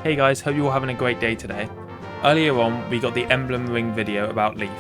Hey guys, hope you're all having a great day today. Earlier on, we got the Emblem ring video about Leif.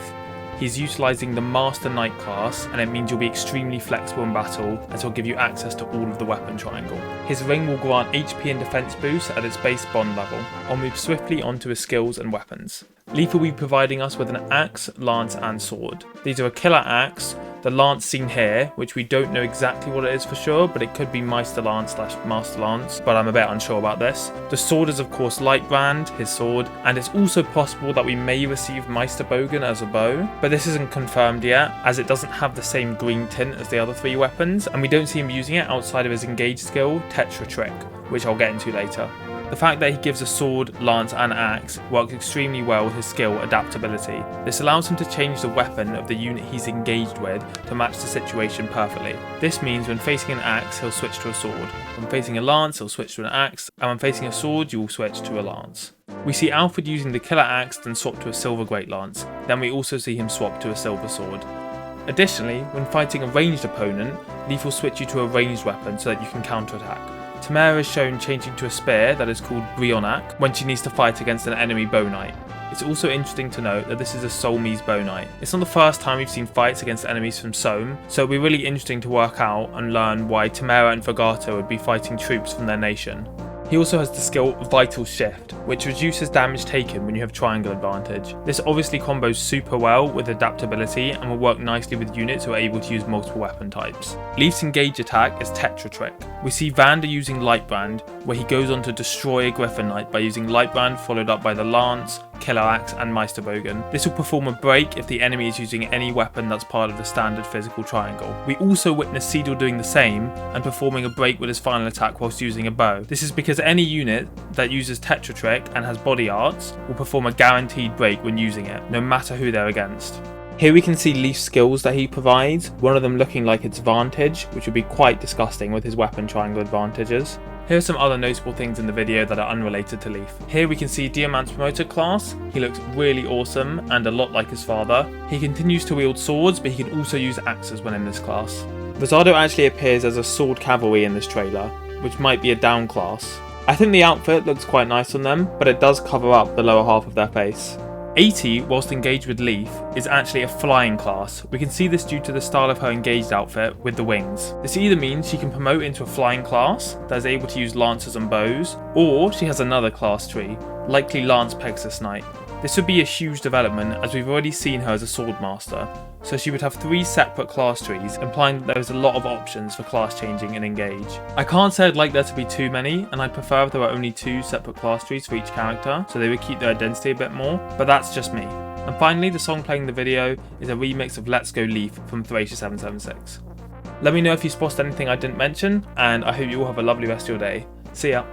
He's utilising the Master Knight class, and it means you'll be extremely flexible in battle as he'll give you access to all of the weapon triangle. His ring will grant HP and defense boost at its base bond level. I'll move swiftly onto his skills and weapons. Leif will be providing us with an axe, lance and sword. These are a killer axe, the lance seen here, which we don't know exactly what it is for sure, but it could be Meister Lance / Master Lance, but I'm a bit unsure about this. The sword is of course Lightbrand, his sword, and it's also possible that we may receive Meisterbogen as a bow, but this isn't confirmed yet, as it doesn't have the same green tint as the other three weapons, and we don't see him using it outside of his engaged skill, Tetra Trip, which I'll get into later. The fact that he gives a sword, lance and axe works extremely well with his skill Adaptability. This allows him to change the weapon of the unit he's engaged with to match the situation perfectly. This means when facing an axe he'll switch to a sword, when facing a lance he'll switch to an axe, and when facing a sword you will switch to a lance. We see Alfred using the killer axe then swap to a silver great lance, then we also see him swap to a silver sword. Additionally, when fighting a ranged opponent, Leif will switch you to a ranged weapon so that you can counterattack. Tamara is shown changing to a spear that is called Brionac when she needs to fight against an enemy bow knight. It's also interesting to note that this is a Solmese bow knight. It's not the first time we've seen fights against enemies from Somme, so it'll be really interesting to work out and learn why Tamara and Vergato would be fighting troops from their nation. He also has the skill Vital Shift, which reduces damage taken when you have triangle advantage. This obviously combos super well with Adaptability and will work nicely with units who are able to use multiple weapon types. Leif's engage attack is Tetra Trip. We see Vander using Lightbrand, where he goes on to destroy a Griffin Knight by using Lightbrand followed up by the Lance, Killer Axe and Meisterbogen. This will perform a break if the enemy is using any weapon that's part of the standard physical triangle. We also witness Seidel doing the same and performing a break with his final attack whilst using a bow. This is because any unit that uses Tetra Trip and has body arts will perform a guaranteed break when using it, no matter who they're against. Here we can see Leif's skills that he provides, one of them looking like it's Vantage, which would be quite disgusting with his weapon triangle advantages. Here are some other notable things in the video that are unrelated to Leif. Here we can see Diamant's promoted class. He looks really awesome and a lot like his father. He continues to wield swords, but he can also use axes when in this class. Rosado actually appears as a sword cavalry in this trailer, which might be a down class. I think the outfit looks quite nice on them, but it does cover up the lower half of their face. 80, whilst engaged with Leif, is actually a flying class. We can see this due to the style of her engaged outfit with the wings. This either means she can promote into a flying class that is able to use lances and bows, or she has another class tree, likely Lance Pegasus Knight. This would be a huge development as we've already seen her as a swordmaster, so she would have 3 separate class trees, implying that there is a lot of options for class changing and engage. I can't say I'd like there to be too many, and I'd prefer if there were only 2 separate class trees for each character, so they would keep their identity a bit more, but that's just me. And finally, the song playing the video is a remix of Let's Go Leif from Thracia776. Let me know if you spotted anything I didn't mention, and I hope you all have a lovely rest of your day. See ya!